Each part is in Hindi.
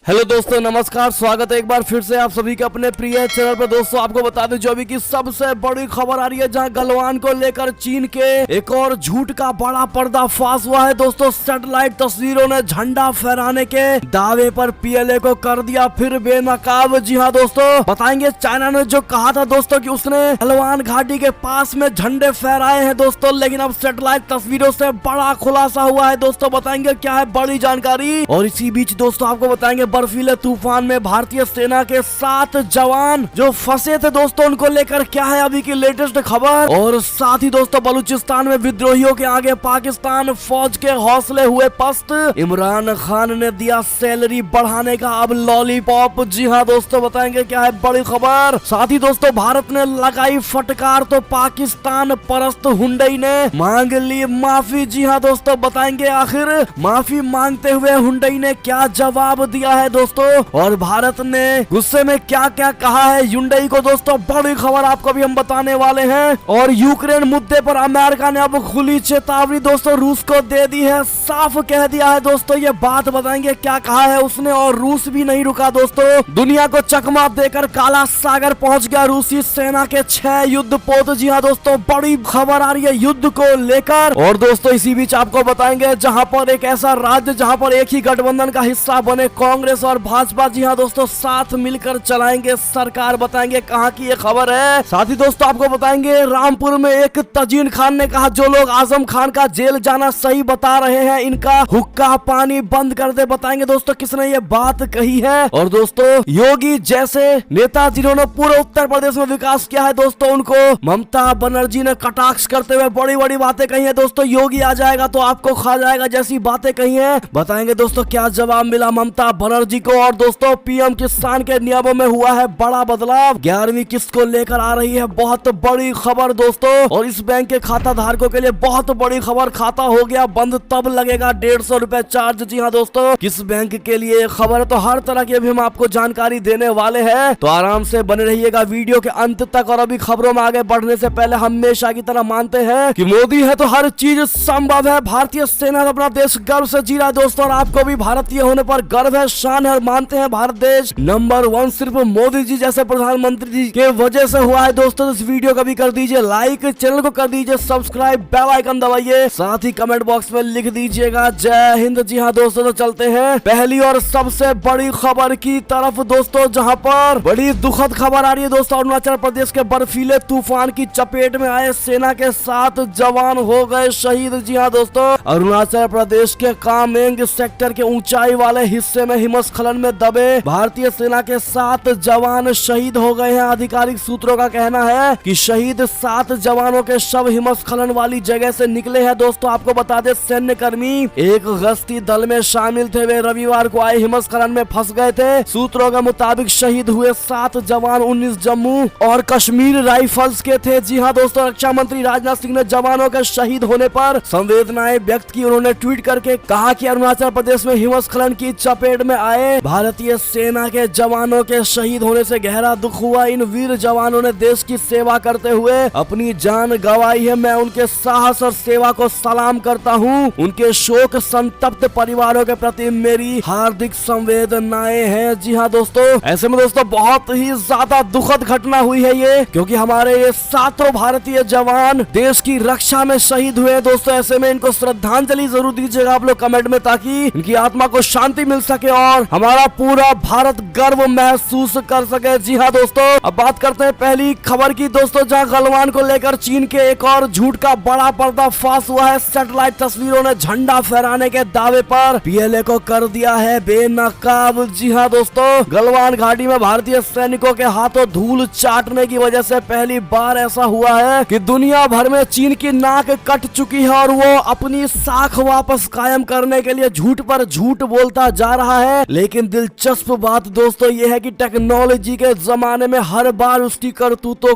हेलो दोस्तों, नमस्कार। स्वागत है एक बार फिर से आप सभी के अपने प्रिय चैनल पर। दोस्तों आपको बता दें जो अभी की सबसे बड़ी खबर आ रही है, जहां गलवान को लेकर चीन के एक और झूठ का बड़ा पर्दाफाश हुआ है। दोस्तों सैटेलाइट तस्वीरों ने झंडा फहराने के दावे पर पीएलए को कर दिया फिर बेनकाब। जी हाँ दोस्तों, बताएंगे चाइना ने जो कहा था दोस्तों कि उसने गलवान घाटी के पास में झंडे फहराए हैं दोस्तों, लेकिन अब सैटेलाइट तस्वीरों से बड़ा खुलासा हुआ है। दोस्तों बताएंगे क्या है बड़ी जानकारी। और इसी बीच दोस्तों आपको बताएंगे बर्फीले तूफान में भारतीय सेना के 7 जवान जो फंसे थे दोस्तों, उनको लेकर क्या है अभी की लेटेस्ट खबर। और साथ ही दोस्तों बलूचिस्तान में विद्रोहियों के आगे पाकिस्तान फौज के हौसले हुए पस्त। इमरान खान ने दिया सैलरी बढ़ाने का अब लॉलीपॉप। जी हाँ दोस्तों, बताएंगे क्या है बड़ी खबर। साथ ही दोस्तों भारत ने लगाई फटकार तो पाकिस्तान परस्त हुंडई ने मांग ली माफी। जी हाँ दोस्तों, बताएंगे आखिर माफी मांगते हुए हुंडई ने क्या जवाब दिया है दोस्तों, और भारत ने गुस्से में क्या क्या कहा है हुंडई को। दोस्तों बड़ी खबर आपको भी हम बताने वाले हैं। और यूक्रेन मुद्दे पर अमेरिका ने अब खुली चेतावनी दोस्तों रूस को दे दी है। साफ कह दिया है दोस्तों, ये बात बताएंगे क्या कहा है उसने। और रूस भी नहीं रुका दोस्तों, दुनिया को चकमा देकर काला सागर पहुंच गया रूसी सेना के 6 युद्धपोत। जी हाँ दोस्तों, बड़ी खबर आ रही है युद्ध को लेकर। और दोस्तों इसी बीच आपको बताएंगे जहां पर एक ऐसा राज्य जहां पर एक ही गठबंधन का हिस्सा बने कांग्रेस और भाजपा, जी हाँ दोस्तों, साथ मिलकर चलाएंगे सरकार। बताएंगे कहां की ये खबर है। साथ ही दोस्तों आपको बताएंगे रामपुर में एक तजीन खान ने कहा जो लोग आजम खान का जेल जाना सही बता रहे हैं, इनका हुक्का पानी बंद कर दे। बताएंगे दोस्तों किसने ये बात कही है। और दोस्तों योगी जैसे नेता जिन्होंने पूरे उत्तर प्रदेश में विकास किया है दोस्तों, उनको ममता बनर्जी ने कटाक्ष करते हुए बड़ी बड़ी बातें कही है दोस्तों। योगी आ जाएगा तो आपको खा जाएगा जैसी बातें कही है। बताएंगे दोस्तों क्या जवाब मिला ममता बनर्जी को। और दोस्तों पीएम किसान के नियमों में हुआ है बड़ा बदलाव, 11वीं किस्त को लेकर आ रही है बहुत बड़ी खबर दोस्तों। और इस बैंक के खाता धारकों के लिए बहुत बड़ी खबर, खाता हो गया बंद तब लगेगा 150 रुपए चार्ज। जी हाँ दोस्तों, किस बैंक के लिए खबर है तो हर तरह की अभी हम आपको जानकारी देने वाले हैं, तो आराम से बने रहिएगा वीडियो के अंत तक। और अभी खबरों में आगे बढ़ने से पहले हमेशा की तरह मानते हैं कि मोदी है तो हर चीज संभव है। भारतीय सेना अपना देश गर्व से जी रहा है दोस्तों, और आपको भी भारतीय होने पर गर्व है, शान है। मानते हैं भारत देश नंबर 1 सिर्फ मोदी जी जैसे प्रधानमंत्री जी के वजह से हुआ है दोस्तों। इस वीडियो को भी कर दीजिए लाइक, चैनल को कर दीजिए सब्सक्राइब, बेल आइकन दबाइए, साथ ही कमेंट बॉक्स में लिख दीजिएगा जय हिंद। जी हाँ दोस्तों, तो चलते हैं पहली और सबसे बड़ी खबर की तरफ दोस्तों, जहां पर बड़ी दुखद खबर आ रही है दोस्तों। अरुणाचल प्रदेश के बर्फीले तूफान की चपेट में आए सेना के 7 जवान हो गए शहीद। जी हाँ दोस्तों, अरुणाचल प्रदेश के कामेंग सेक्टर के ऊंचाई वाले हिस्से में हिमस्खलन में दबे भारतीय सेना के 7 जवान शहीद हो गए हैं। आधिकारिक सूत्रों का कहना है कि शहीद 7 जवानों के शव हिमस्खलन वाली जगह से निकले हैं दोस्तों। आपको बता दें सैन्य कर्मी एक गश्ती दल में शामिल थे, वे रविवार को आए हिमस्खलन में फंस गए थे। सूत्रों के मुताबिक शहीद हुए 7 जवान 19 जम्मू और कश्मीर राइफल्स के थे। जी हाँ दोस्तों, रक्षा मंत्री राजनाथ सिंह ने जवानों के शहीद होने पर संवेदनाएं व्यक्त की। उन्होंने ट्वीट करके कहा कि अरुणाचल प्रदेश में हिमस्खलन की चपेट में आए भारतीय सेना के जवानों के शहीद होने से गहरा दुख हुआ। इन वीर जवानों ने देश की सेवा करते हुए अपनी जान गंवाई है। मैं उनके साहस और सेवा को सलाम करता हूं। उनके शोक संतप्त परिवारों के प्रति मेरी हार्दिक संवेदनाएं हैं। जी हाँ दोस्तों, ऐसे में दोस्तों बहुत ही ज्यादा दुखद घटना हुई है ये, क्योंकि हमारे ये 7 भारतीय जवान देश की रक्षा में शहीद हुए हैं दोस्तों। ऐसे में इनको श्रद्धांजलि जरूर दीजिएगा आप लोग कमेंट में, ताकि इनकी आत्मा को शांति मिल सके और हमारा पूरा भारत गर्व महसूस कर सके। जी हाँ दोस्तों, अब बात करते हैं पहली खबर की दोस्तों, जहां गलवान को लेकर चीन के एक और झूठ का बड़ा पर्दाफाश हुआ है। सैटेलाइट तस्वीरों ने झंडा फहराने के दावे पर पीएलए को कर दिया है बेनकाब। जी हाँ दोस्तों, गलवान घाटी में भारतीय सैनिकों के हाथों धूल चाटने की वजह से पहली बार ऐसा हुआ है कि दुनिया भर में चीन की नाक कट चुकी है और वो अपनी साख वापस कायम करने के लिए झूठ पर झूठ बोलता जा रहा है। लेकिन दिलचस्प बात दोस्तों ये है कि टेक्नोलॉजी के जमाने में हर बार उसकी करतूतों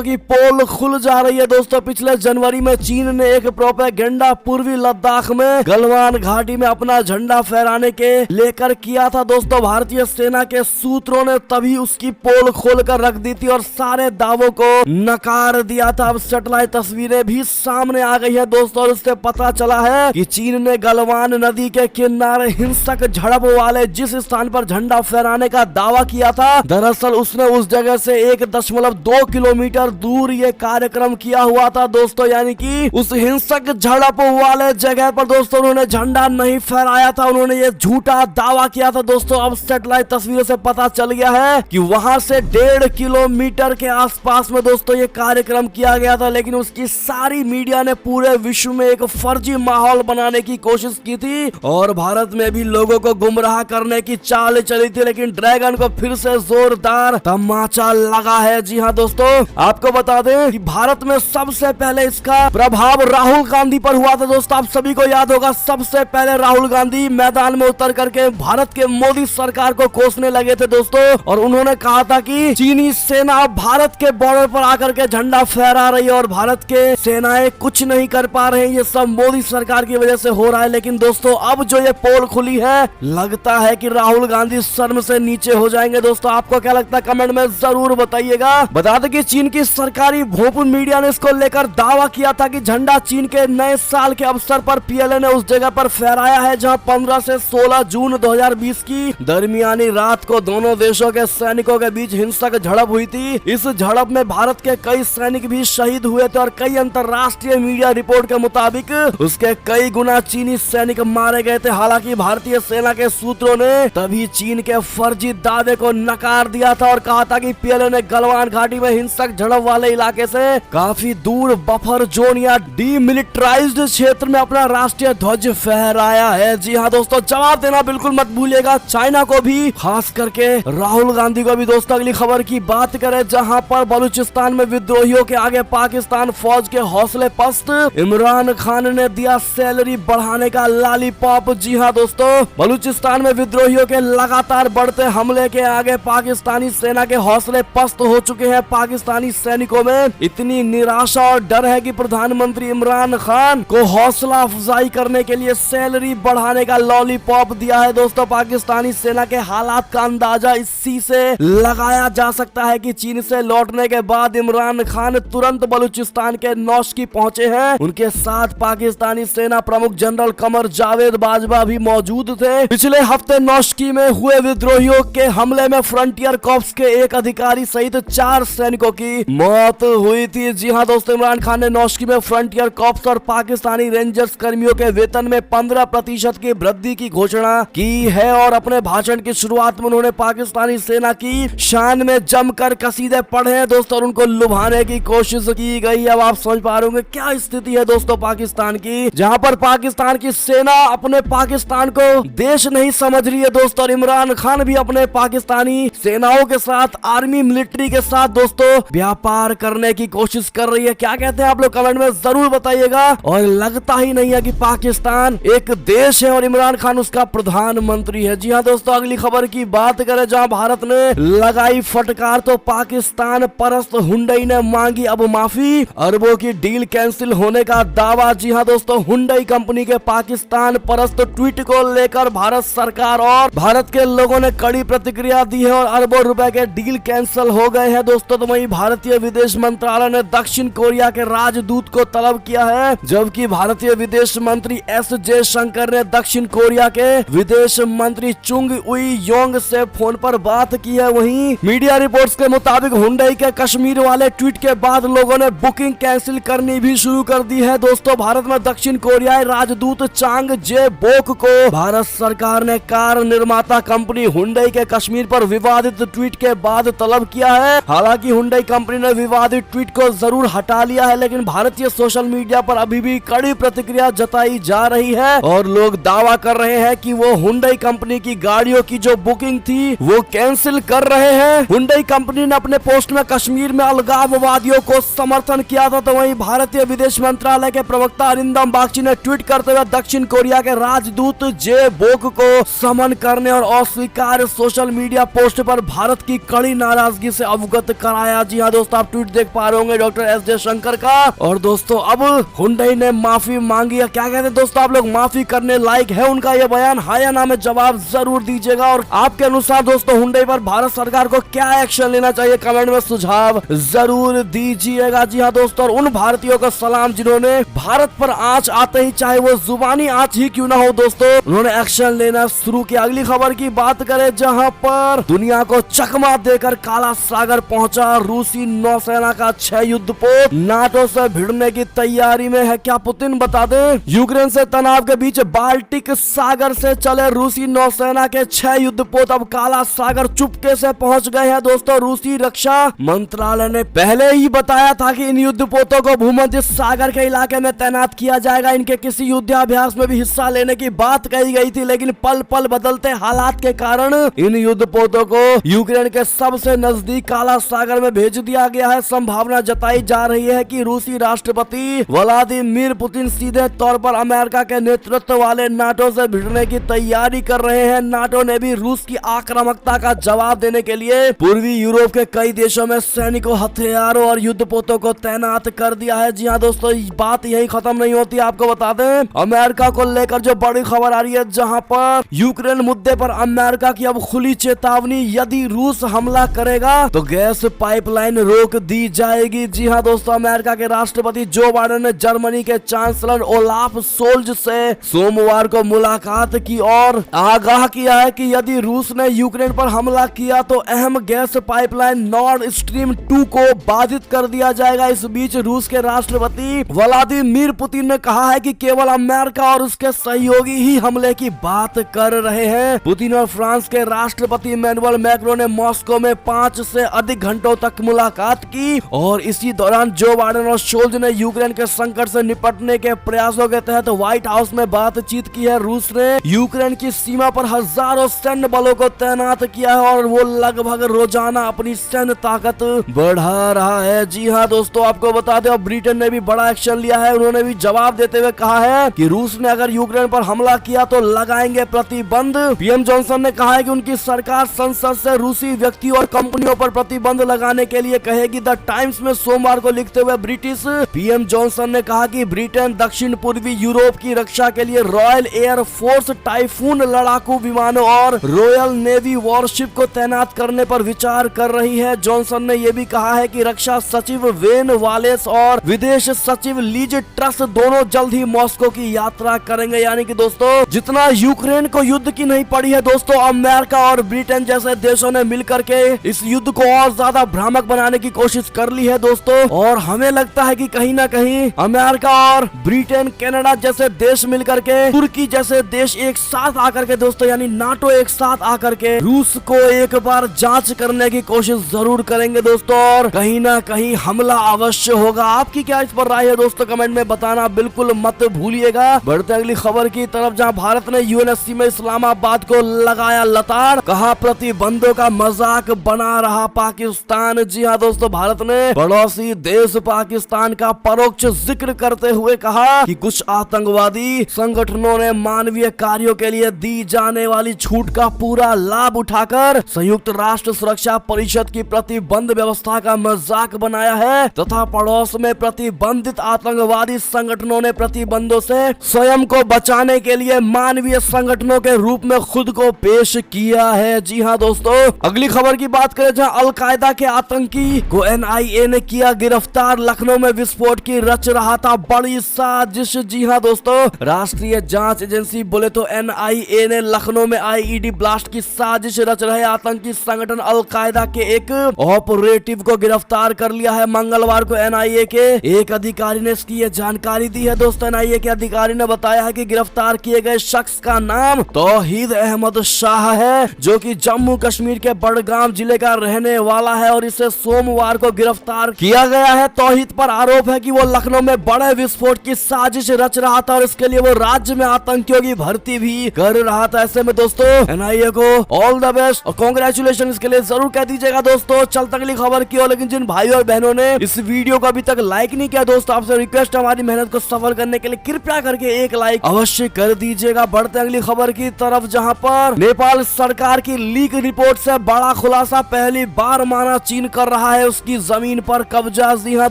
की पोल खुल जा रही है दोस्तों। पिछले जनवरी में चीन ने एक प्रोपेगेंडा पूर्वी लद्दाख में गलवान घाटी में अपना झंडा फहराने के लेकर किया था दोस्तों। भारतीय सेना के सूत्रों ने तभी उसकी पोल खोल कर रख दी थी और सारे दावों को नकार दिया था। अब सैटेलाइट तस्वीरें भी सामने आ गई है दोस्तों, और उससे पता चला है कि चीन ने गलवान नदी के किनारे हिंसक झड़प वाले जिस स्थान पर झंडा फहराने का दावा किया था, दरअसल उसने उस जगह से 1.2 किलोमीटर दूर ये कार्यक्रम किया हुआ था दोस्तों। यानी कि उस हिंसक झड़प वाले जगह पर दोस्तों उन्होंने झंडा नहीं फहराया था, उन्होंने ये झूठा दावा किया था दोस्तों। अब सैटेलाइट तस्वीरों से पता चल गया है कि वहां से 1.5 किलोमीटर के आसपास में दोस्तों ये कार्यक्रम किया गया था, लेकिन उसकी सारी मीडिया ने पूरे विश्व में एक फर्जी माहौल बनाने की कोशिश की थी और भारत में भी लोगों को गुमराह करने की चाल चली थी, लेकिन ड्रैगन को फिर से जोरदार तमाचा लगा है। जी हाँ दोस्तों, आपको बता दें कि भारत में सबसे पहले इसका प्रभाव राहुल गांधी पर हुआ था दोस्तों। आप सभी को याद होगा, सबसे पहले राहुल गांधी मैदान में उतर करके भारत के मोदी सरकार को कोसने लगे थे दोस्तों, और उन्होंने कहा था कि चीनी सेना भारत के बॉर्डर पर आकर के झंडा फहरा रही है और भारत के सेनाएं कुछ नहीं कर पा रहे हैं, ये सब मोदी सरकार की वजह से हो रहा है। लेकिन दोस्तों अब जो ये पोल खुली है, लगता है कि राहुल गांधी शर्म से नीचे हो जाएंगे दोस्तों। आपको क्या लगता है कमेंट में जरूर बताइएगा। बता दें कि चीन की सरकारी भोजपुर मीडिया ने इसको लेकर दावा किया था कि झंडा चीन के नए साल के अवसर पर पीएलए ने उस जगह पर फहराया है जहां 15 से 16 जून 2020 की दरमियानी रात को दोनों देशों के सैनिकों के बीच हिंसक झड़प हुई थी। इस झड़प में भारत के कई सैनिक भी शहीद हुए थे और कई अंतर्राष्ट्रीय मीडिया रिपोर्ट के मुताबिक उसके कई गुना चीनी सैनिक मारे गए थे। हालांकि भारतीय सेना के सूत्रों ने तभी चीन के फर्जी दावे को नकार दिया था और कहा था कि पीएलए ने गलवान घाटी में हिंसक झड़प वाले इलाके से काफी दूर बफर जोन या डीमिलिटराइज्ड क्षेत्र में अपना राष्ट्रीय ध्वज फहराया है। जी हाँ दोस्तों, जवाब देना बिल्कुल मत भूलिएगा चाइना को भी, खास करके राहुल गांधी को भी। दोस्तों अगली खबर की बात करें, जहां पर बलूचिस्तान में विद्रोहियों के आगे पाकिस्तान फौज के हौसले पस्त, इमरान खान ने दिया सैलरी बढ़ाने का लॉलीपॉप। जी हाँ दोस्तों, बलूचिस्तान में विद्रोहियों के लगातार बढ़ते हमले के आगे पाकिस्तानी सेना के हौसले पस्त हो चुके हैं। पाकिस्तानी सैनिकों में इतनी निराशा और डर है कि प्रधानमंत्री इमरान खान को हौसला अफजाई करने के लिए सैलरी बढ़ाने का लॉलीपॉप दिया है। दोस्तों पाकिस्तानी सेना के हालात का अंदाजा इसी से लगाया जा सकता है कि चीन से लौटने के बाद इमरान खान तुरंत बलूचिस्तान के नौशकी पहुंचे हैं। उनके साथ पाकिस्तानी सेना प्रमुख जनरल कमर जावेद बाजवा भी मौजूद थे। पिछले हफ्ते नौशकी में हुए विद्रोहियों के हमले में फ्रंटियर कॉर्प्स के एक अधिकारी सहित 4 सैनिकों की मौत हुई थी। जी हाँ दोस्तों, इमरान खान ने नौशकी में फ्रंटियर कॉर्प्स और पाकिस्तानी रेंजर्स कर्मियों के वेतन में 15% की वृद्धि की घोषणा की है और अपने भाषण की शुरुआत में उन्होंने पाकिस्तानी सेना की शान में जमकर कसीदे पढ़े हैं दोस्तों और उनको लुभाने की कोशिश की गई। अब आप समझ पा रहे होंगे क्या स्थिति है दोस्तों पाकिस्तान की, जहां पर पाकिस्तान की सेना अपने पाकिस्तान को देश नहीं समझ रही है दोस्तों, और इमरान खान भी अपने पाकिस्तानी सेनाओं के साथ, आर्मी मिलिट्री के साथ दोस्तों व्यापार करने की कोशिश कर रही है। क्या कहते हैं आप लोग कमेंट में जरूर बताइएगा। और लगता ही नहीं है कि पाकिस्तान एक देश है और इमरान खान उसका प्रधानमंत्री है। जी हाँ दोस्तों, अगली खबर की बात करें, जहां भारत ने लगाई फटकार तो पाकिस्तान परस्त हुंडई ने मांगी अब माफी, अरबों की डील कैंसिल होने का दावा। जी हाँ दोस्तों, हुंडई कंपनी के पाकिस्तान परस्त ट्वीट को लेकर भारत सरकार और भारत के लोगों ने कड़ी प्रतिक्रिया दी है और अरबों रुपए के डील कैंसिल हो गए हैं दोस्तों। तो वहीं भारतीय विदेश मंत्रालय ने दक्षिण कोरिया के राजदूत को तलब किया है, जबकि भारतीय विदेश मंत्री एस जयशंकर ने दक्षिण कोरिया के विदेश मंत्री चुंग उई योंग से फोन पर बात की है। वहीं मीडिया रिपोर्ट्स के मुताबिक हुंडई के कश्मीर वाले ट्वीट के बाद लोगों ने बुकिंग कैंसिल करनी भी शुरू कर दी है दोस्तों। भारत में दक्षिण कोरियाई राजदूत चांग जे बोक को भारत सरकार ने कार निर्माता कंपनी हुंडई के कश्मीर पर विवादित ट्वीट के बाद तलब किया है। हालांकि हुंडई कंपनी ने विवादित ट्वीट को जरूर हटा लिया है, लेकिन भारतीय सोशल मीडिया पर अभी भी कड़ी प्रतिक्रिया जताई जा रही है और लोग दावा कर रहे हैं कि वो हुंडई कंपनी की गाड़ियों की जो बुकिंग थी वो कैंसिल कर रहे हैं। हुंडई कंपनी ने अपने पोस्ट में कश्मीर में अलगाववादियों को समर्थन किया था। तो वहीं भारतीय विदेश मंत्रालय के प्रवक्ता अरिंदम बागची ने ट्वीट करते हुए दक्षिण कोरिया के राजदूत जे बोक को समन करने और अस्वीकार सोशल मीडिया पोस्ट पर भारत की कड़ी नाराजगी से अवगत कराया। जी हाँ दोस्तों, आप ट्वीट देख पा रहे होंगे डॉक्टर एस जयशंकर का। और दोस्तों अब हुंडई ने माफी मांगी है। क्या कहते हैं दोस्तों आप लोग, माफी करने लायक है उनका ये बयान? हाँ या ना में जवाब जरूर दीजिएगा। और आपके अनुसार दोस्तों हुंडई पर भारत सरकार को क्या एक्शन लेना चाहिए, कमेंट में सुझाव जरूर दीजिएगा। जी हाँ दोस्तों, और उन भारतीयों का सलाम जिन्होंने भारत पर आंच आते ही, चाहे वो जुबानी आंच ही क्यों ना हो दोस्तों, उन्होंने एक्शन लेना मैंने शुरू की अगली खबर की बात करें, जहां पर दुनिया को चकमा देकर काला सागर पहुंचा रूसी नौसेना का 6 युद्धपोत नाटो से भिड़ने की तैयारी में है। क्या पुतिन बता दें, यूक्रेन से तनाव के बीच बाल्टिक सागर से चले रूसी नौसेना के 6 युद्धपोत अब काला सागर चुपके से पहुंच गए हैं। दोस्तों, रूसी रक्षा मंत्रालय ने पहले ही बताया था कि इन युद्धपोतों को भूमध्य सागर के इलाके में तैनात किया जाएगा। इनके किसी युद्धाभ्यास में भी हिस्सा लेने की बात कही गई थी, लेकिन पल पल बदलते हालात के कारण इन युद्धपोतों को यूक्रेन के सबसे नजदीक काला सागर में भेज दिया गया है। संभावना जताई जा रही है कि रूसी राष्ट्रपति व्लादिमीर पुतिन सीधे तौर पर अमेरिका के नेतृत्व वाले नाटो से भिड़ने की तैयारी कर रहे हैं। नाटो ने भी रूस की आक्रामकता का जवाब देने के लिए पूर्वी यूरोप के कई देशों में सैनिकों, हथियारों और युद्धपोतों को तैनात कर दिया है। जी हाँ दोस्तों, बात यही खत्म नहीं होती। आपको बता दें, अमेरिका को लेकर जो बड़ी खबर आ रही है, जहां पर यूक्रेन मुद्दे पर अमेरिका की अब खुली चेतावनी, यदि रूस हमला करेगा तो गैस पाइपलाइन रोक दी जाएगी। जी हाँ दोस्तों, अमेरिका के राष्ट्रपति जो बाइडेन ने जर्मनी के चांसलर ओलाफ सोल्ज से सोमवार को मुलाकात की और आगाह किया है कि यदि रूस ने यूक्रेन पर हमला किया तो अहम गैस पाइपलाइन नॉर्ड स्ट्रीम 2 को बाधित कर दिया जाएगा। इस बीच रूस के राष्ट्रपति व्लादिमीर पुतिन ने कहा है कि केवल अमेरिका और उसके सहयोगी ही हमले की बात कर रहे हैं। पुतिन और फ्रांस के राष्ट्रपति इमैनुअल मैक्रों ने मॉस्को में 5 से अधिक घंटों तक मुलाकात की और इसी दौरान जो बाइडेन और शोल्ज ने यूक्रेन के संकट से निपटने के प्रयासों के तहत व्हाइट हाउस में बातचीत की है। रूस ने यूक्रेन की सीमा पर हजारों सैन्य बलों को तैनात किया है और वो लगभग रोजाना अपनी सैन्य ताकत बढ़ा रहा है। जी हाँ दोस्तों, आपको बता दें, ब्रिटेन ने भी बड़ा एक्शन लिया है। उन्होंने भी जवाब देते हुए कहा है कि रूस ने अगर यूक्रेन पर हमला किया तो लगाएंगे प्रतिबंध। पीएम जॉनसन ने कहा है कि उनकी सरकार संसद से रूसी व्यक्तियों और कंपनियों पर प्रतिबंध लगाने के लिए कहेगी। द टाइम्स में सोमवार को लिखते हुए ब्रिटिश पीएम जॉनसन ने कहा कि ब्रिटेन दक्षिण पूर्वी यूरोप की रक्षा के लिए रॉयल एयर फोर्स टाइफून लड़ाकू विमानों और रॉयल नेवी वॉरशिप को तैनात करने पर विचार कर रही है। जॉनसन ने यह भी कहा है कि रक्षा सचिव वेन वालेस और विदेश सचिव लीज ट्रस दोनों जल्द ही मॉस्को की यात्रा करेंगे। यानी कि दोस्तों, जितना यूक्रेन को युद्ध की नहीं पड़ी है दोस्तों, अमेरिका और ब्रिटेन जैसे देशों ने मिलकर के इस युद्ध को और ज्यादा भ्रामक बनाने की कोशिश कर ली है दोस्तों। और हमें लगता है कि कहीं ना कहीं अमेरिका और ब्रिटेन, कनाडा जैसे देश मिलकर के, तुर्की जैसे देश एक साथ आकर के दोस्तों, यानी नाटो एक साथ आकर के रूस को एक बार जांच करने की कोशिश जरूर करेंगे दोस्तों, और कहीं ना कहीं हमला अवश्य होगा। आपकी क्या इस पर राय है दोस्तों, कमेंट में बताना बिल्कुल मत भूलिएगा। बढ़ते अगली खबर की तरफ, जहां भारत ने यूएनएससी में इस्लामाबाद को लगाया लताड़, कहा प्रतिबंधों का मजाक बना रहा पाकिस्तान। जी हाँ दोस्तों, भारत ने पड़ोसी देश पाकिस्तान का परोक्ष जिक्र करते हुए कहा कि कुछ आतंकवादी संगठनों ने मानवीय कार्यों के लिए दी जाने वाली छूट का पूरा लाभ उठाकर संयुक्त राष्ट्र सुरक्षा परिषद की प्रतिबंध व्यवस्था का मजाक बनाया है तथा पड़ोस में प्रतिबंधित आतंकवादी संगठनों ने प्रतिबंधों से स्वयं को बचाने के लिए मानवीय संगठनों के रूप में खुद को पेश किया है। जी हाँ दोस्तों, अगली खबर की बात करें, जहां अलकायदा के आतंकी को एनआईए ने किया गिरफ्तार। लखनऊ में विस्फोट की रच रहा था बड़ी साजिश। जी हाँ दोस्तों, राष्ट्रीय जांच एजेंसी बोले तो एनआईए ने लखनऊ में आईईडी ब्लास्ट की साजिश रच रहे आतंकी संगठन अलकायदा के एक ऑपरेटिव को गिरफ्तार कर लिया है। मंगलवार को एनआईए के एक अधिकारी ने इसकी जानकारी दी है दोस्तों। एनआईए के अधिकारी ने बताया है कि गिरफ्तार किए गए शख्स का नाम तौहीद अहमद शाह है, जो कि जम्मू कश्मीर के बड़गाम जिले का रहने वाला है और इसे सोमवार को गिरफ्तार किया गया है। तौहीद पर आरोप है कि वो लखनऊ में बड़े विस्फोट की साजिश रच रहा था और इसके लिए वो राज्य में आतंकियों की भर्ती भी कर रहा था। ऐसे में दोस्तों, एनआईए को ऑल द बेस्ट और कांग्रेचुलेशन इसके लिए जरूर कह दीजिएगा दोस्तों। चलते अगली खबर की ओर, लेकिन जिन भाइयों और बहनों ने इस वीडियो को अभी तक लाइक नहीं किया दोस्तों, आपसे रिक्वेस्ट है हमारी मेहनत को सफल करने के लिए कृपया करके एक लाइक अवश्य कर दीजिएगा। बढ़ते अगली खबर की तरफ, जहां पर नेपाल सरकार की लीक रिपोर्ट से बड़ा खुलासा, पहली बार माना चीन कर रहा है उसकी जमीन पर कब्जा। जी हाँ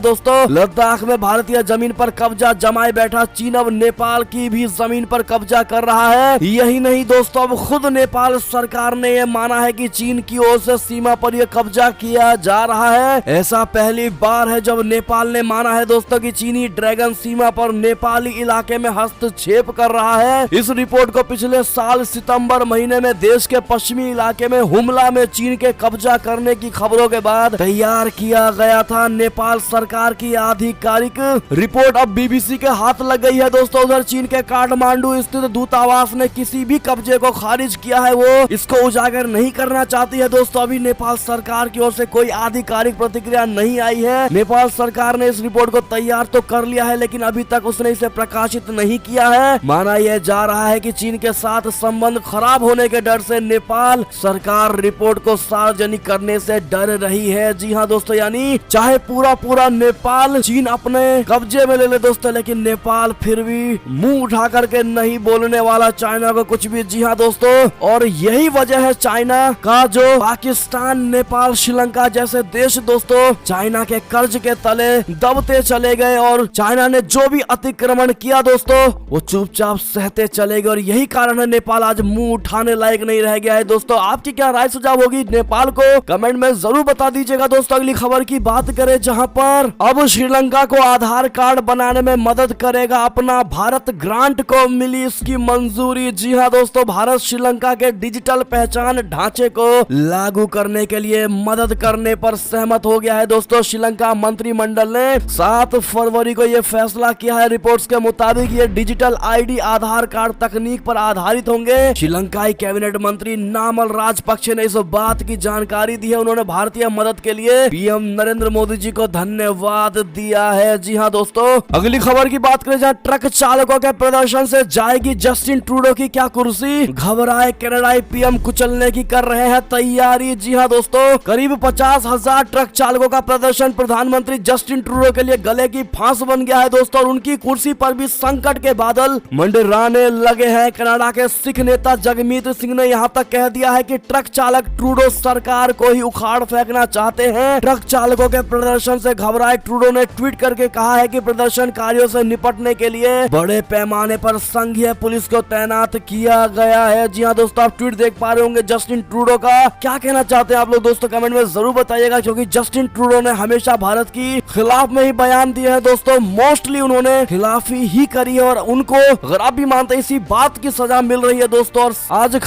दोस्तों, लद्दाख में भारतीय जमीन पर कब्जा जमाए बैठा चीन अब नेपाल की भी जमीन पर कब्जा कर रहा है। यही नहीं दोस्तों, अब खुद नेपाल सरकार ने यह माना है कि चीन की ओर से सीमा पर यह कब्जा किया जा रहा है। ऐसा पहली बार है जब नेपाल ने माना है दोस्तों कि चीनी ड्रैगन सीमा पर नेपाली इलाके में हस्तक्षेप कर रहा है। इस रिपोर्ट को पिछले पिछले साल सितंबर महीने में देश के पश्चिमी इलाके में हुमला में चीन के कब्जा करने की खबरों के बाद तैयार किया गया था नेपाल सरकार की आधिकारिक रिपोर्ट अब बीबीसी के हाथ लग गई है दोस्तों। उधर चीन के काठमांडू स्थित दूतावास ने किसी भी कब्जे को खारिज किया है, वो इसको उजागर नहीं करना चाहती है दोस्तों। अभी नेपाल सरकार की ओर से कोई आधिकारिक प्रतिक्रिया नहीं आई है। नेपाल सरकार ने इस रिपोर्ट को तैयार तो कर लिया है, लेकिन अभी तक उसने इसे प्रकाशित नहीं किया है। माना यह जा रहा है कि चीन के साथ संबंध खराब होने के डर से नेपाल सरकार रिपोर्ट को सार्वजनिक करने से डर रही है। जी हाँ दोस्तों, यानी चाहे पूरा नेपाल चीन अपने कब्जे में ले ले दोस्तों, लेकिन नेपाल फिर भी मुंह उठा करके नहीं बोलने वाला चाइना को कुछ भी। जी हाँ दोस्तों, और यही वजह है चाइना का जो पाकिस्तान, नेपाल, श्रीलंका जैसे देश दोस्तों चाइना के कर्ज के तले दबते चले गए और चाइना ने जो भी अतिक्रमण किया दोस्तों वो चुपचाप सहते चले गए और यही कारण है नेपाल आज मुंह उठाने लायक नहीं रह गया है। दोस्तों आपकी क्या राय सुझाव होगी नेपाल को कमेंट में जरूर बता दीजिएगा। दोस्तों अगली खबर की बात करें, जहां पर अब श्रीलंका को आधार कार्ड बनाने में मदद करेगा अपना भारत, ग्रांट को मिली इसकी मंजूरी। जी हाँ दोस्तों, भारत श्रीलंका के डिजिटल पहचान ढांचे को लागू करने के लिए मदद करने पर सहमत हो गया है दोस्तों। श्रीलंका मंत्रिमंडल ने 7 फरवरी को यह फैसला किया है। रिपोर्ट्स के मुताबिक ये डिजिटल आईडी आधार कार्ड तकनीक पर आधारित होंगे। श्रीलंकाई कैबिनेट मंत्री नामल राजपक्षे ने इस बात की जानकारी दी है। उन्होंने भारतीय मदद के लिए पीएम नरेंद्र मोदी जी को धन्यवाद दिया है। जी हाँ दोस्तों, अगली खबर की बात करें, जहाँ ट्रक चालकों के प्रदर्शन से जाएगी जस्टिन ट्रूडो की क्या कुर्सी, घबराए कनाडाई पीएम कुचलने की कर रहे हैं तैयारी। जी हाँ दोस्तों, करीब 50,000 ट्रक चालकों का प्रदर्शन प्रधानमंत्री जस्टिन ट्रूडो के लिए गले की फांस बन गया है दोस्तों, और उनकी कुर्सी पर भी संकट के बादल मंडराने लगे हैं। कनाडा के सिख नेता जगमीत सिंह ने यहाँ तक कह दिया है कि ट्रक चालक ट्रूडो सरकार को ही उखाड़ फेंकना चाहते हैं। ट्रक चालकों के प्रदर्शन से घबराए ट्रूडो ने ट्वीट करके कहा है कि प्रदर्शनकारियों से निपटने के लिए बड़े पैमाने पर संघीय पुलिस को तैनात किया गया है। जी हाँ दोस्तों, आप ट्वीट देख पा रहे होंगे जस्टिन ट्रूडो का। क्या कहना चाहते हैं आप लोग दोस्तों कमेंट में जरूर बताइएगा, क्योंकि जस्टिन ट्रूडो ने हमेशा भारत की खिलाफ में ही बयान दिए हैं दोस्तों। मोस्टली उन्होंने खिलाफी ही करी है और उनको अगर आप भी मानते इसी बात की सजा मिल रही है दोस्तों। और आज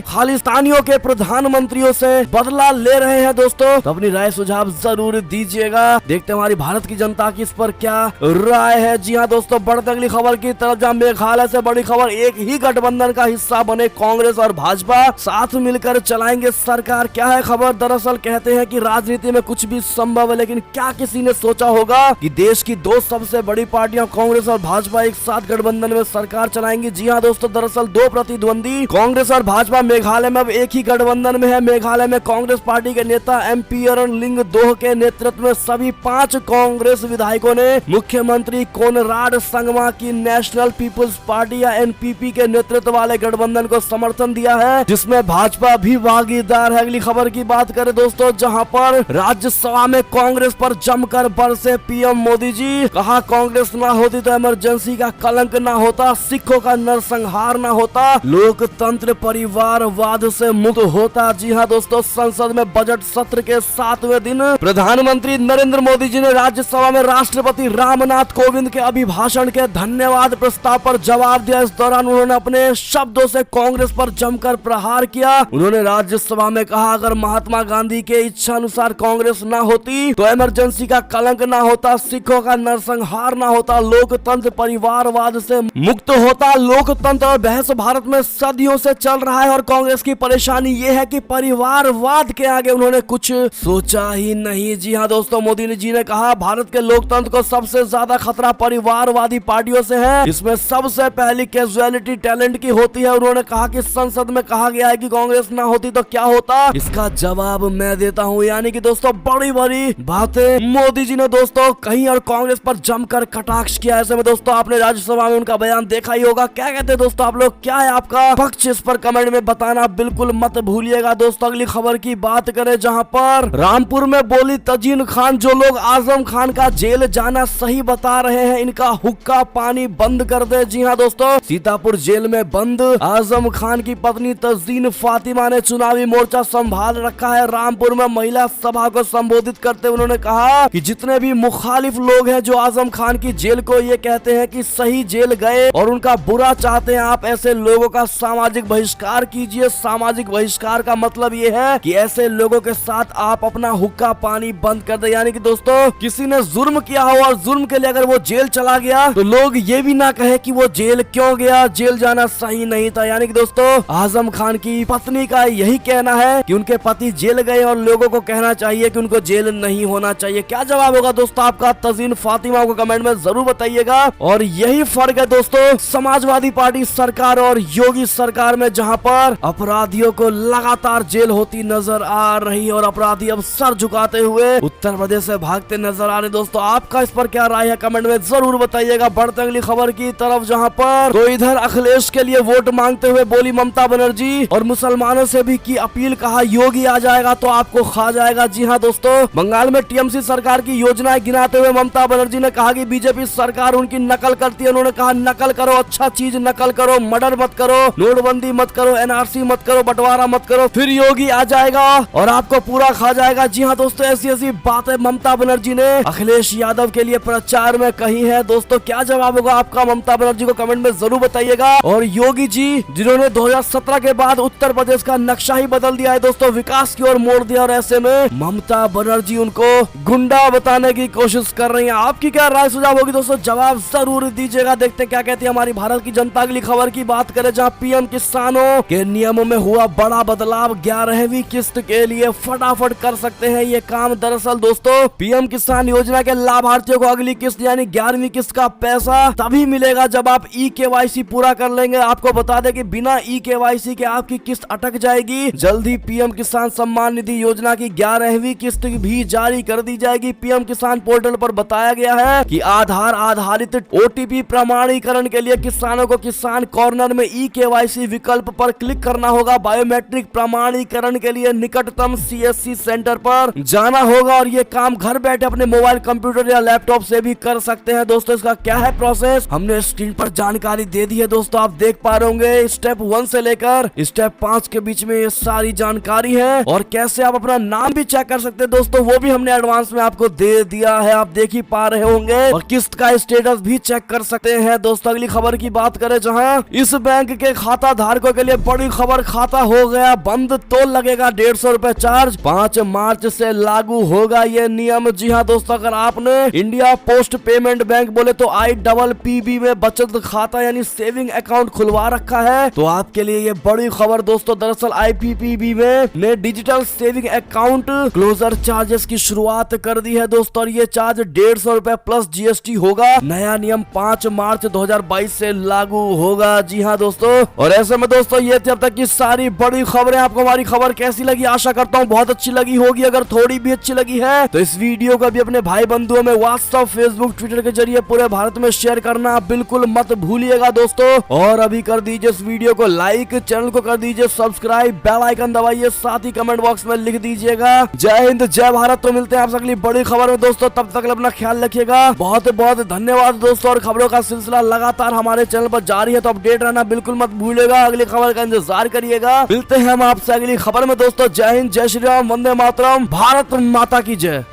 खालिस्तानियों के प्रधानमंत्रियों से बदला ले रहे हैं दोस्तों। तो अपनी राय सुझाव जरूर दीजिएगा। देखते हैं हमारी भारत की जनता की इस पर क्या राय है। जी हाँ दोस्तों, बढ़ते अगली खबर की तरफ, जहाँ मेघालय से बड़ी खबर, एक ही गठबंधन का हिस्सा बने कांग्रेस और भाजपा, साथ मिलकर चलाएंगे सरकार। क्या है खबर, दरअसल कहते हैं कि राजनीति में कुछ भी संभव है, लेकिन क्या किसी ने सोचा होगा कि देश की 2 सबसे बड़ी पार्टियां कांग्रेस और भाजपा एक साथ गठबंधन में सरकार चलाएंगी। जी हाँ दोस्तों, दरअसल 2 प्रतिद्वंदी कांग्रेस और भाजपा मेघालय में अब एक ही गठबंधन में है। मेघालय में कांग्रेस पार्टी के नेता एमपीयर लिंग दोह के नेतृत्व में सभी 5 कांग्रेस विधायकों ने मुख्यमंत्री कोनराड संगमा की नेशनल पीपुल्स पार्टी या एनपीपी के नेतृत्व वाले गठबंधन को समर्थन दिया है, जिसमें भाजपा भी भागीदार है। अगली खबर की बात करें दोस्तों, जहां पर राज्यसभा में कांग्रेस पर जमकर बरसे पीएम मोदी जी, कहा कांग्रेस ना होती तो इमरजेंसी का कलंक ना होता, सिखों का नरसंहार ना होता, लोकतंत्र परिवारवाद से मुक्त होता। जी हाँ दोस्तों, संसद में बजट सत्र के 7वें दिन प्रधानमंत्री नरेंद्र मोदी जी ने राज्यसभा में राष्ट्रपति रामनाथ कोविंद के अभिभाषण के धन्यवाद प्रस्ताव पर जवाब दिया। इस दौरान उन्होंने अपने शब्दों से कांग्रेस पर जमकर प्रहार किया। उन्होंने राज्यसभा में कहा, अगर महात्मा गांधी के इच्छा अनुसार कांग्रेस न होती तो इमरजेंसी का कलंक न होता, सिखों का नरसंहार न होता, लोकतंत्र परिवारवाद से मुक्त होता। लोकतंत्र और बहस भारत में सदियों से चल रहा है और कांग्रेस की परेशानी ये है कि परिवारवाद के आगे उन्होंने कुछ सोचा ही नहीं। जी हाँ दोस्तों, मोदी जी ने कहा भारत के लोकतंत्र को सबसे ज्यादा खतरा परिवारवादी पार्टियों से है, इसमें सबसे पहली कैजुअलिटी टैलेंट की होती है। उन्होंने कहा कि संसद में कहा गया है कि कांग्रेस ना होती तो क्या होता, इसका जवाब मैं देता हूँ। यानी कि दोस्तों बड़ी बड़ी बातें मोदी जी ने दोस्तों कहीं और कांग्रेस पर जमकर कटाक्ष किया। ऐसे में दोस्तों आपने राज्यसभा में उनका बयान देखा ही होगा। क्या कहते हैं दोस्तों आप लोग, क्या है आपका पक्ष, इस पर कमेंट में बताना बिल्कुल मत भूलिएगा। दोस्तों अगली खबर की बात करें, जहां पर रामपुर में बोली तजीन खान, जो लोग आजम खान का जेल जाना सही बता रहे हैं, इनका हुक्का पानी बंद कर दे। जी हाँ दोस्तों, सीतापुर जेल में बंद आजम खान की पत्नी तजीन फातिमा ने चुनावी मोर्चा संभाल रखा है। रामपुर में महिला सभा को संबोधित करते हुए उन्होंने कहा कि जितने भी मुखालिफ लोग हैं जो आजम खान की जेल को ये कहते हैं कि सही जेल गए और उनका बुरा चाहते हैं आप ऐसे लोगों का सामाजिक बहिष्कार कीजिए। सामाजिक बहिष्कार का मतलब ये है कि ऐसे लोगों के साथ आप अपना हुक्का पानी बंद कर दे। यानी कि दोस्तों किसी ने जुर्म किया हो और जुर्म के लिए अगर वो जेल चला गया तो लोग ये भी ना कहे कि वो जेल क्यों गया, जेल जाना सही नहीं था। यानी कि दोस्तों आजम खान की पत्नी का यही कहना है कि उनके पति जेल गए और लोगों को कहना चाहिए कि उनको जेल नहीं होना चाहिए। क्या जवाब होगा दोस्तों आपका? तजीन फातिमा को कमेंट में जरूर बताइएगा। और यही फर्क है दोस्तों समाजवादी पार्टी सरकार और योगी सरकार में, जहां पर अपराधियों को लगातार जेल होती नजर आ रही है और अपराधी अब सर झुकाते हुए उत्तर प्रदेश से भागते नजर आ रहे। दोस्तों आपका इस पर क्या राय है कमेंट में जरूर बताइएगा। बढ़ते अगली खबर की तरफ, जहां पर तो इधर अखिलेश के लिए वोट मांगते हुए बोली ममता बनर्जी और मुसलमानों से भी की अपील, कहा योगी आ जाएगा तो आपको खा जाएगा। जी हाँ दोस्तों, बंगाल में टीएमसी सरकार की योजनाएं गिनाते हुए ममता बनर्जी ने कहा कि बीजेपी सरकार उनकी नकल करती है। उन्होंने कहा नकल करो, अच्छा चीज नकल करो, मर्डर मत करो, नोटबंदी मत करो, एनआरसी मत करो, बंटवारा मत करो, फिर योगी आ जाएगा और आपको पूरा खा जाएगा। जी हाँ दोस्तों, ऐसी ऐसी बातें ममता बनर्जी ने अखिलेश यादव के लिए प्रचार में कही है। दोस्तों क्या जवाब होगा आपका? ममता बनर्जी को कमेंट में जरूर बताइएगा। और योगी जी जिन्होंने 2017 के बाद उत्तर प्रदेश का नक्शा ही बदल दिया है दोस्तों, विकास की ओर मोड़ दिया, और ऐसे में ममता बनर्जी उनको गुंडा बताने की कोशिश कर रही है। आपकी क्या राय सुझाव होगी दोस्तों? जवाब जरूर दीजिएगा। देखते हैं क्या कहती है हमारी भारत की जनता। अगली खबर की बात करें, जहां पीएम किसानों के नियमों में हुआ बड़ा बदलाव, 11वीं किस्त के लिए फटाफट कर सकते हैं ये काम। दरअसल दोस्तों पीएम किसान योजना के लाभार्थियों को अगली किस्त यानी 11वीं किस्त का पैसा तभी मिलेगा जब आप ई-केवाईसी पूरा कर लेंगे। आपको बता दें कि बिना ई-केवाईसी के आपकी किस्त अटक जाएगी। जल्द ही पीएम किसान सम्मान निधि योजना की 11वीं किस्त भी जारी कर दी जाएगी। पीएम किसान पोर्टल पर बताया गया है कि आधार आधारित ओटीपी प्रमाणीकरण के लिए किसानों को किसान कॉर्नर में ई-केवाईसी विकल्प पर क्लिक करना होगा। बायोमेट्रिक प्रमाणीकरण के लिए निकटतम सीएससी सेंटर पर जाना होगा और ये काम घर बैठे अपने मोबाइल, कंप्यूटर या लैपटॉप से भी कर सकते हैं। दोस्तों इसका क्या है प्रोसेस, हमने स्क्रीन पर जानकारी दे दी है दोस्तों, आप देख पा रहे होंगे। स्टेप 1 से लेकर स्टेप 5 के बीच में ये सारी जानकारी है और कैसे आप अपना नाम भी चेक कर सकते हैं दोस्तों, वो भी हमने एडवांस में आपको दे दिया है, आप देख ही पा रहे होंगे। और किस्त का स्टेटस भी चेक कर सकते हैं। दोस्तों अगली खबर की बात करें, जहां इस बैंक के खाता धारकों के लिए बड़ी खबर, खाता हो गया बंद तो लगेगा 150 रुपए चार्ज। 5 मार्च से लागू होगा ये नियम। जी हाँ दोस्तों, अगर आपने इंडिया पोस्ट पेमेंट बैंक बोले तो IPPB में बचत खाता यानी सेविंग अकाउंट खुलवा रखा है तो आपके लिए ये बड़ी खबर दोस्तों। दरअसल IPPB में ने digital saving account closure charges की शुरुआत कर दी है दोस्तों, और ये चार्ज 150 रुपए प्लस GST होगा। नया नियम 5 मार्च 2022 से लागू होगा। जी हाँ दोस्तों, और ऐसे में दोस्तों ये थी अब तक की सारी बड़ी खबरें। आपको हमारी खबर कैसी लगी? आशा करता हूँ बहुत अच्छी लगी होगी। अगर थोड़ी भी अच्छी लगी है तो इस वीडियो को भी अपने भाई बंधुओं में व्हाट्सएप, फेसबुक, ट्विटर के जरिए पूरे भारत में शेयर करना बिल्कुल मत भूलिएगा दोस्तों। और अभी कर दीजिए इस वीडियो को लाइक, चैनल को कर दीजिए सब्सक्राइब, बेल आइकन दबाइए, साथ ही कमेंट बॉक्स में लिख दीजिएगा जय हिंद जय भारत। तो मिलते हैं आप अगली बड़ी खबर में दोस्तों, तब तक अपना ख्याल रखिएगा। बहुत बहुत धन्यवाद दोस्तों। और खबरों का सिलसिला लगातार हमारे चैनल पर जारी है तो अपडेट रहना बिल्कुल मत भूलिएगा। अगली खबर का इंतजार करिएगा। मिलते हैं हम आपसे अगली खबर में दोस्तों। जय हिंद, जय श्री राम, वंदे मातरम, भारत माता की जय।